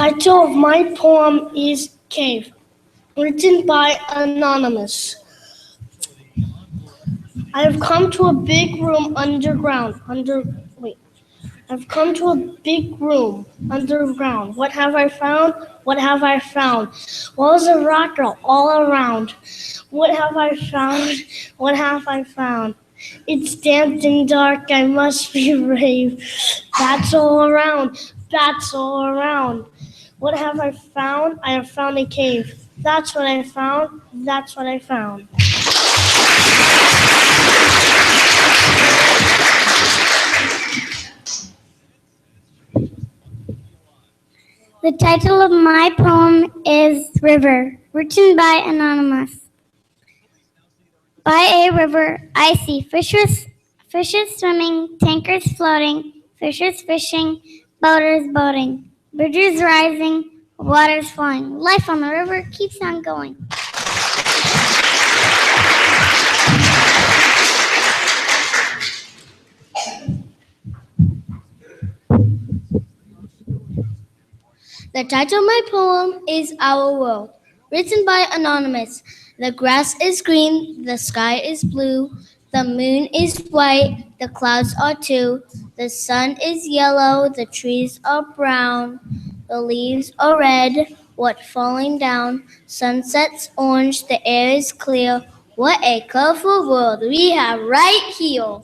title of my poem is Cave, written by Anonymous. I have come to a big room underground. I've come to a big room underground. What have I found? What have I found? Walls of rock are all around. What have I found? What have I found? It's damp and dark, I must be brave. Bats all around, bats all around. What have I found? I have found a cave. That's what I found, that's what I found. The title of my poem is River, written by Anonymous. By a river, I see fishes swimming, tankers floating, fishers fishing, boaters boating, bridges rising, waters flowing. Life on the river keeps on going. The title of my poem is Our World, written by Anonymous. The grass is green, the sky is blue, the moon is white, the clouds are too, the sun is yellow, the trees are brown, the leaves are red, what falling down, sunset's orange, the air is clear. What a colorful world we have right here.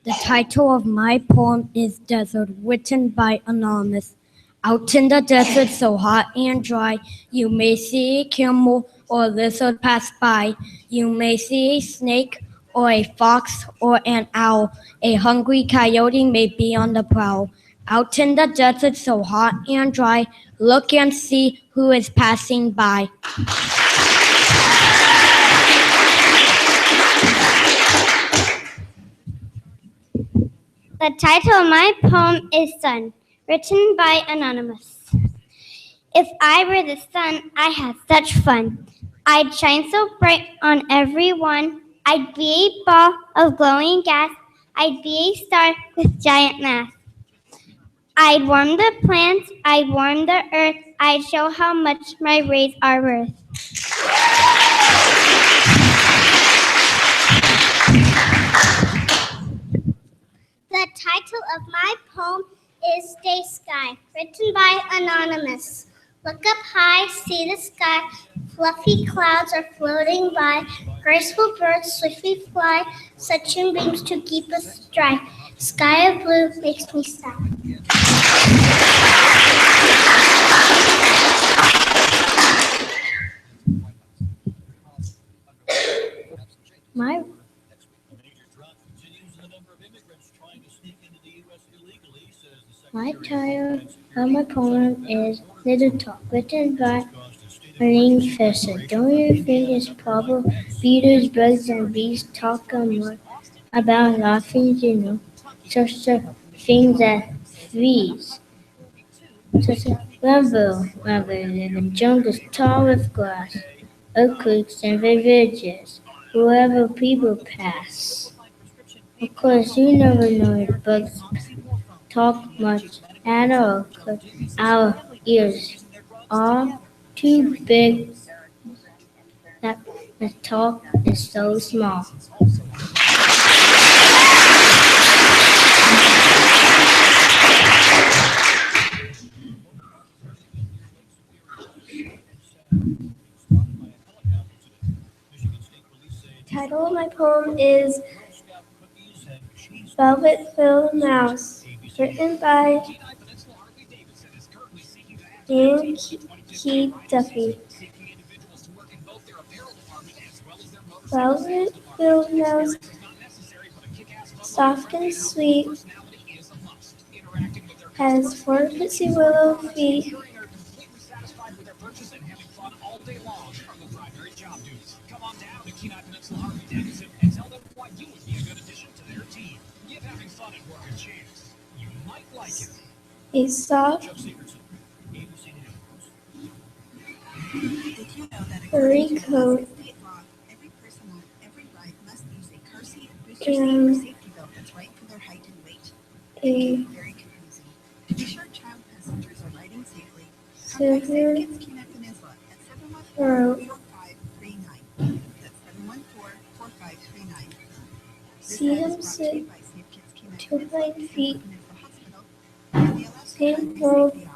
The title of my poem is Desert, written by Anonymous. Out in the desert so hot and dry, you may see a camel or a lizard pass by. You may see a snake or a fox or an owl. A hungry coyote may be on the prowl. Out in the desert so hot and dry, look and see who is passing by. The title of my poem is Sun, written by Anonymous. If I were the sun, I'd have such fun. I'd shine so bright on everyone. I'd be a ball of glowing gas. I'd be a star with giant mass. I'd warm the plants, I'd warm the earth. I'd show how much my rays are worth. The title of my poem is Day Sky, written by Anonymous. Look up high, see the sky. Fluffy clouds are floating by. Graceful birds swiftly fly. Sunshine beams to keep us dry. Sky of blue makes me sigh. My title of my poem is Little Talk, written by Marine Fisher. Don't you think it's probable beetles, bugs, and bees talk more about laughing, such a things as fleas? Such a rumble live in jungles tall with grass, earthquakes and villages, wherever people pass. Of course, you never know if bugs talk much at all, 'cause our ears are too big that the talk is so small. The title of my poem is Velvet-Filled Mouse, written by Dan Keith Duffy. Velvet-filled mouse, soft and sweet, has 4 fuzzy willow feet. A soft, furry coat and a silver road. See him sit 2 feet, same road,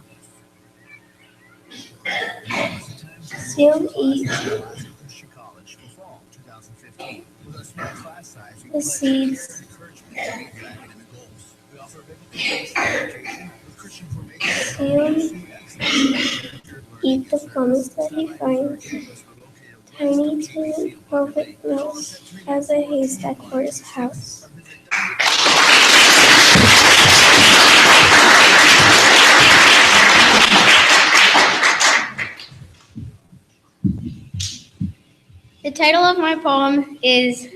see him eat the seeds, see him eat the plums that he finds. Tiny tin velvet mouse has a haystack for his house. The title of my poem is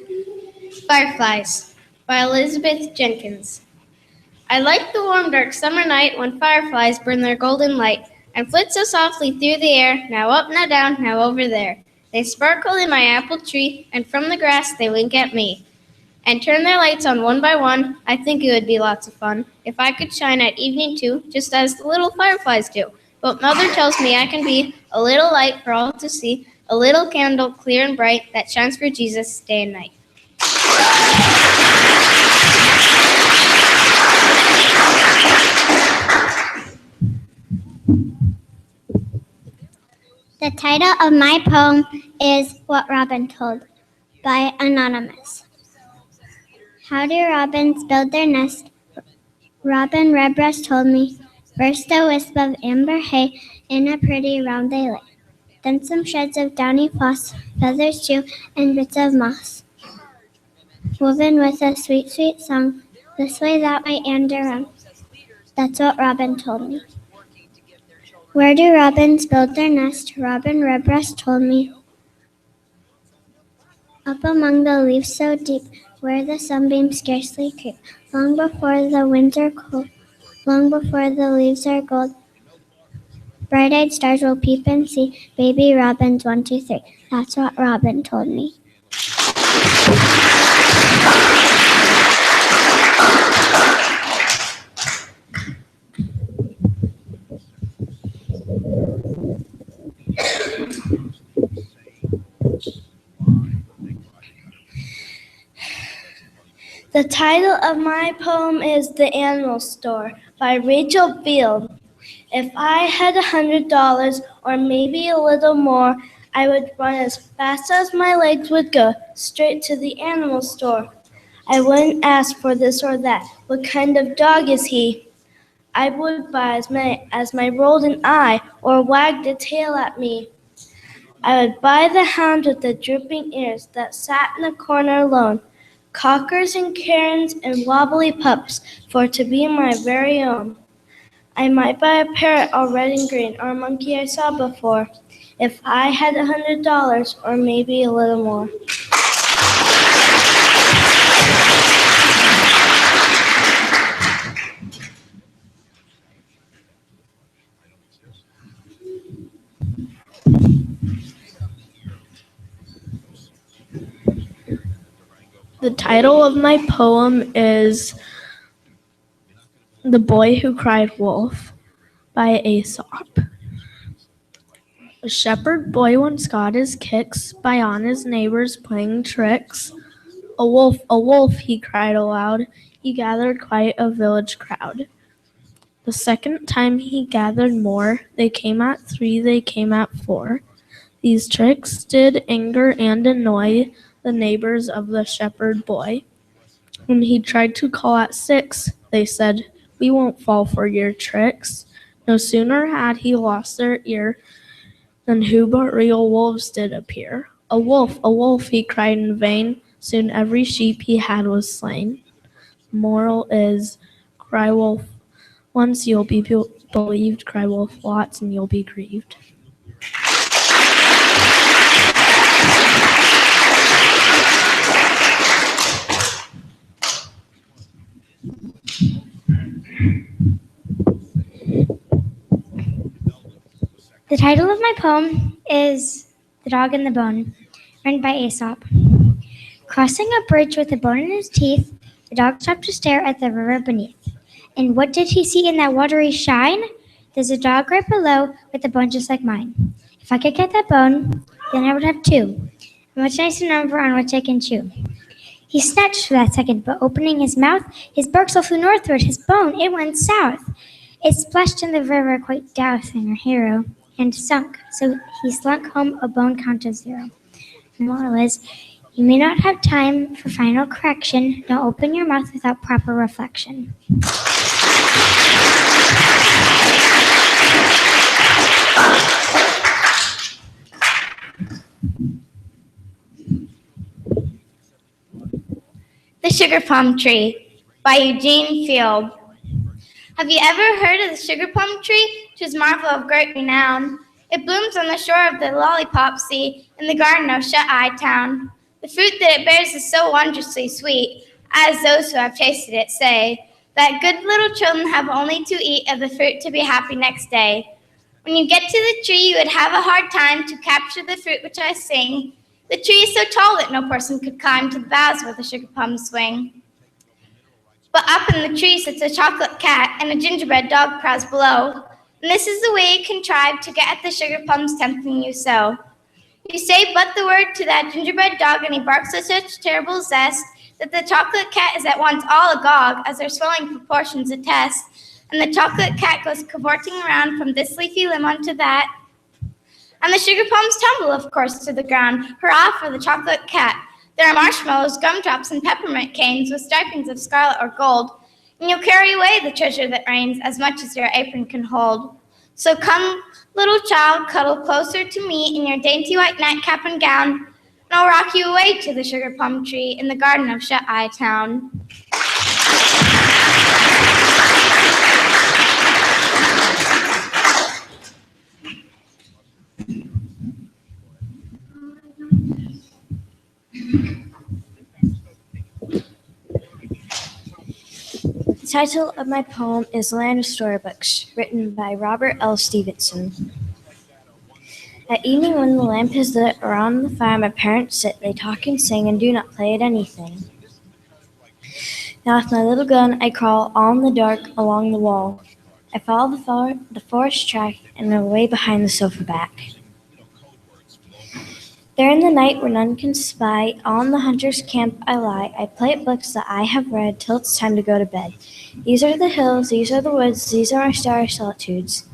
Fireflies by Elizabeth Jenkins. I like the warm, dark summer night when fireflies burn their golden light and flit so softly through the air, now up, now down, now over there. They sparkle in my apple tree, and from the grass they wink at me and turn their lights on one by one. I think it would be lots of fun if I could shine at evening too, just as the little fireflies do. But Mother tells me I can be a little light for all to see, a little candle clear and bright that shines for Jesus day and night. The title of my poem is What Robin Told by Anonymous. How do robins build their nest? Robin Redbreast told me. First a wisp of amber hay in a pretty round they lay. Then some shreds of downy floss, feathers too, and bits of moss, woven with a sweet, sweet song, this way, that way, and around. That's what Robin told me. Where do robins build their nest? Robin Redbreast told me. Up among the leaves so deep, where the sunbeams scarcely creep, long before the winds are cold, long before the leaves are gold, bright-eyed stars will peep and see baby robins 1, 2, 3. That's what Robin told me. The title of my poem is The Animal Store by Rachel Field. If I had $100 or maybe a little more, I would run as fast as my legs would go straight to the animal store. I wouldn't ask for this or that. What kind of dog is he? I would buy as many as my rolled an eye or wagged a tail at me. I would buy the hound with the drooping ears that sat in the corner alone, cockers and carons and wobbly pups for to be my very own. I might buy a parrot all red and green or a monkey I saw before, if I had $100 or maybe a little more. The title of my poem is The Boy Who Cried Wolf by Aesop. A shepherd boy once got his kicks by on his neighbors playing tricks. A wolf, he cried aloud. He gathered quite a village crowd. The second time he gathered more. They came at 3, they came at 4. These tricks did anger and annoy the neighbors of the shepherd boy. When he tried to call at 6, they said, "We won't fall for your tricks." No sooner had he lost their ear than who but real wolves did appear. A wolf, he cried in vain. Soon every sheep he had was slain. Moral is, cry wolf once, you'll be believed. Cry wolf lots, and you'll be grieved. The title of my poem is The Dog and the Bone, written by Aesop. Crossing a bridge with a bone in his teeth, the dog stopped to stare at the river beneath. And what did he see in that watery shine? There's a dog right below with a bone just like mine. If I could get that bone, then I would have two. A much nicer number on which I can chew. He snatched for that second, but opening his mouth, his bark flew northward. His bone, it went south. It splashed in the river, quite dousing our hero, and sunk. So he slunk home, a bone count of 0. The moral is, you may not have time for final correction. Don't open your mouth without proper reflection. The Sugar Plum Tree by Eugene Field. Have you ever heard of the sugar plum tree? 'Tis marvel of great renown. It blooms on the shore of the Lollipop Sea in the garden of Shut-Eye Town. The fruit that it bears is so wondrously sweet, as those who have tasted it say, that good little children have only to eat of the fruit to be happy next day. When you get to the tree, you would have a hard time to capture the fruit which I sing. The tree is so tall that no person could climb to the boughs where the sugar plums swing. But up in the tree sits a chocolate cat, and a gingerbread dog prowls below. And this is the way you contrive to get at the sugar plums tempting you so. You say but the word to that gingerbread dog, and he barks with such terrible zest that the chocolate cat is at once all agog, as their swelling proportions attest. And the chocolate cat goes cavorting around from this leafy limb onto that. And the sugar plums tumble, of course, to the ground. Hurrah for the chocolate cat. There are marshmallows, gumdrops, and peppermint canes with stripings of scarlet or gold. And you'll carry away the treasure that rains as much as your apron can hold. So come, little child, cuddle closer to me in your dainty white nightcap and gown, and I'll rock you away to the sugar plum tree in the garden of Shut-Eye Town. The title of my poem is Land of Storybooks, written by Robert L. Stevenson. At evening when the lamp is lit, around the fire my parents sit. They talk and sing and do not play at anything. Now with my little gun I crawl all in the dark along the wall. I follow the forest track and away behind the sofa back. There in the night where none can spy, all in the hunter's camp I lie. I play at books that I have read till it's time to go to bed. These are the hills, these are the woods, these are my starry solitudes.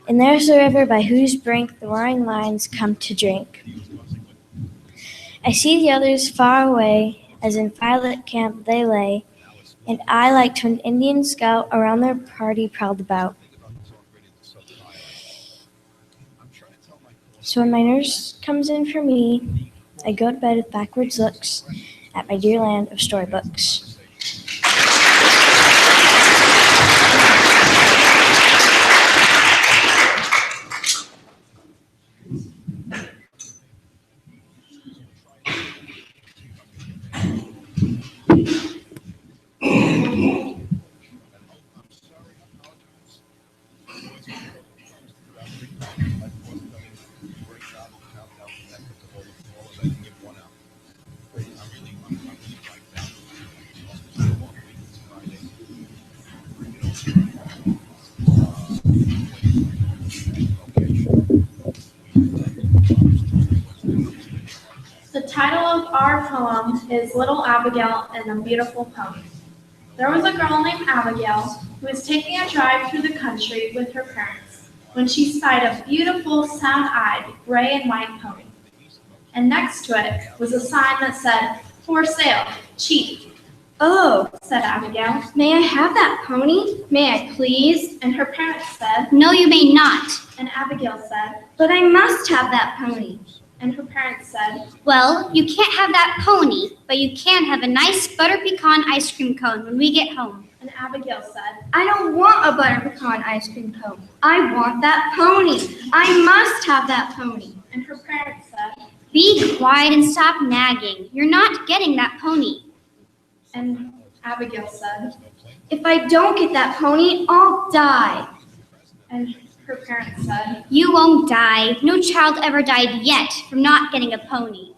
And there's the river by whose brink the roaring lions come to drink. I see the others far away, as in firelit camp they lay, and I, like to an Indian scout, around their party prowled about. So when my nurse comes in for me, I go to bed with backwards looks at my dear land of storybooks. The title of our poem is Little Abigail and a Beautiful Pony. There was a girl named Abigail who was taking a drive through the country with her parents when she spied a beautiful, sound-eyed, gray and white pony. And next to it was a sign that said, "For sale, cheap." "Oh," said Abigail, "may I have that pony? May I please?" And her parents said, No, you may not. and Abigail said, But I must have that pony. and her parents said, Well, you can't have that pony, but you can have a nice butter pecan ice cream cone when we get home. and Abigail said, I don't want a butter pecan ice cream cone. I want that pony. I must have that pony. and her parents said, Be quiet and stop nagging. You're not getting that pony. and Abigail said, If I don't get that pony, I'll die. and her parents said, You won't die. No child ever died yet from not getting a pony.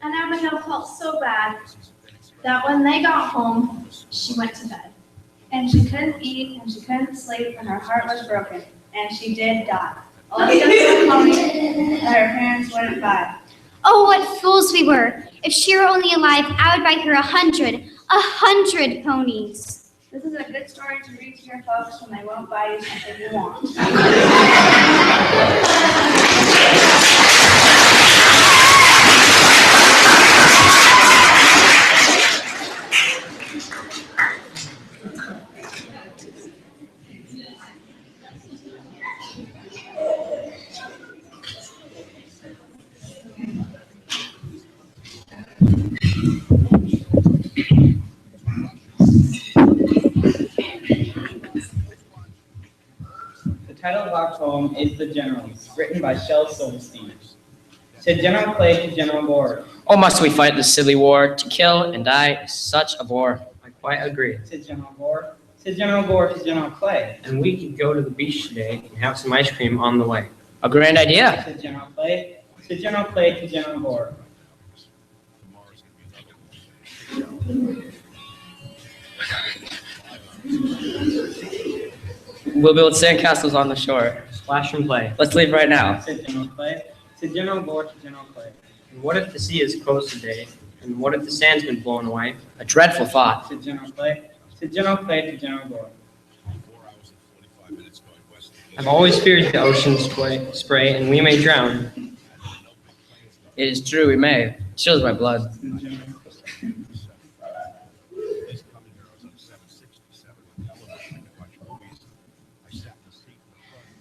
And Abigail felt so bad that when they got home, she went to bed. And she couldn't eat and she couldn't sleep and her heart was broken. And she did die. All because of a pony that her parents wouldn't buy. Oh, what fools we were. If she were only alive, I would buy her 100 ponies. This is a good story to read to your folks when they won't buy you something you want. The title of our poem is The Generals, written by Shel Silverstein. Said General Clay to General Gore. Oh, must we fight this silly war? To kill and die is such a bore. I quite agree. Said General Gore. Said General Gore to General Clay. And we could go to the beach today and have some ice cream on the way. A grand idea. Said General Clay. Said General Clay to General Gore. We'll build sandcastles on the shore. Splash and play. Let's leave right now. Said General Clay. Said General Gore to General Clay. And what if the sea is closed today? And what if the sand's been blown away? A dreadful thought. Said General Clay. Said General Clay to General Gore. I've always feared the ocean's spray, and we may drown. It is true, we may. Chills my blood. Said General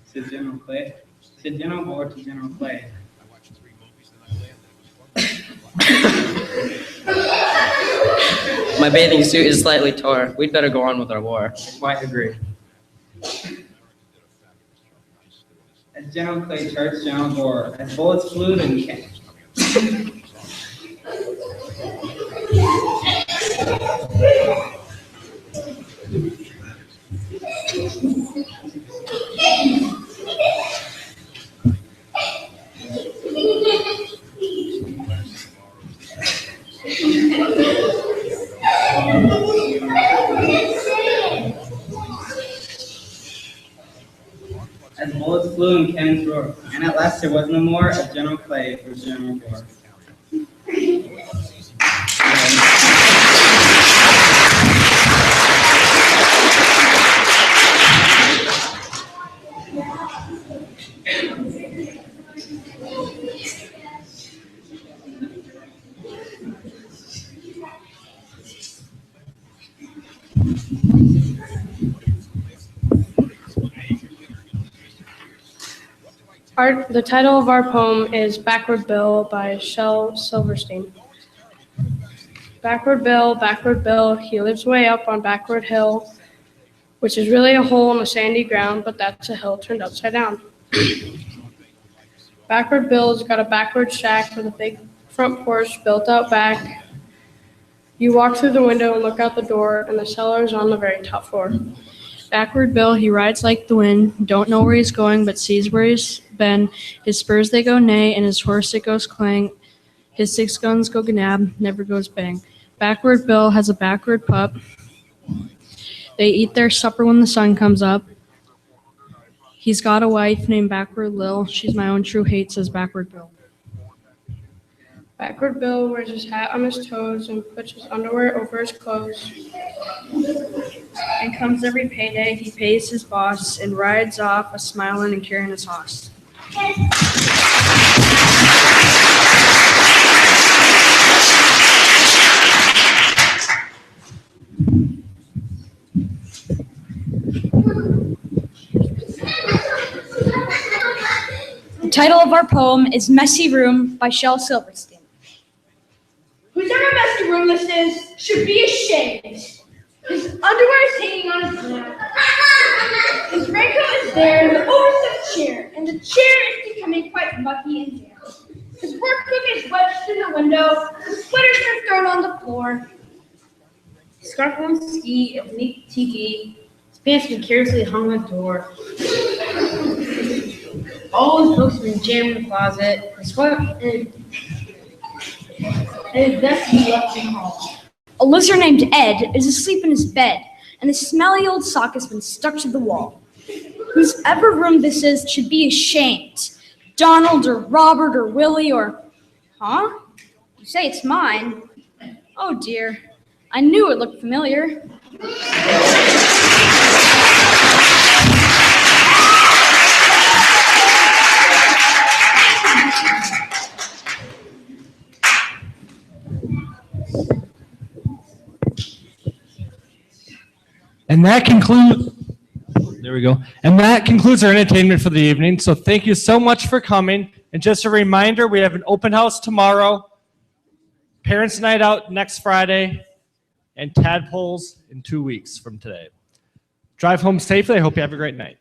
Said General Clay. Said General Gore to General Clay. My bathing suit is slightly tore. We'd better go on with our war. I quite agree. As General Clay charged General Gore, as bullets flew and as bullets flew and cannons roared, and at last there was no more of General Clay for General Gore. The title of our poem is Backward Bill by Shel Silverstein. Backward Bill, he lives way up on Backward Hill, which is really a hole in the sandy ground, but that's a hill turned upside down. Backward Bill's got a backward shack with a big front porch built out back. You walk through the window and look out the door, and the cellar is on the very top floor. Backward Bill, he rides like the wind, don't know where he's going, but sees where he's been. His spurs, they go neigh, and his horse, it goes clang. His 6 guns go gnab, never goes bang. Backward Bill has a backward pup. They eat their supper when the sun comes up. He's got a wife named Backward Lil. She's my own true hate, says Backward Bill. Backward Bill wears his hat on his toes and puts his underwear over his clothes. And comes every payday, he pays his boss and rides off a smiling and carrying his hoss. The title of our poem is Messy Room by Shel Silverstein. Whoever messy room this is should be ashamed. His underwear is hanging on his neck. His raincoat is there in the overstuffed chair, and the chair is becoming quite mucky and damp. His work book is wedged in the window, his sweaters are thrown on the floor. His scarf on ski of neat tiki, his pants been carelessly hung on the door. All his books have been jammed in the closet. His and is best to be left behind. A lizard named Ed is asleep in his bed, and the smelly old sock has been stuck to the wall. Whosever room this is should be ashamed. Donald or Robert or Willie or... Huh? You say it's mine? Oh dear. I knew it looked familiar. And that concludes. There we go. And that concludes our entertainment for the evening. So thank you so much for coming. And just a reminder, we have an open house tomorrow, Parents' Night Out next Friday, and Tadpoles in 2 weeks from today. Drive home safely. I hope you have a great night.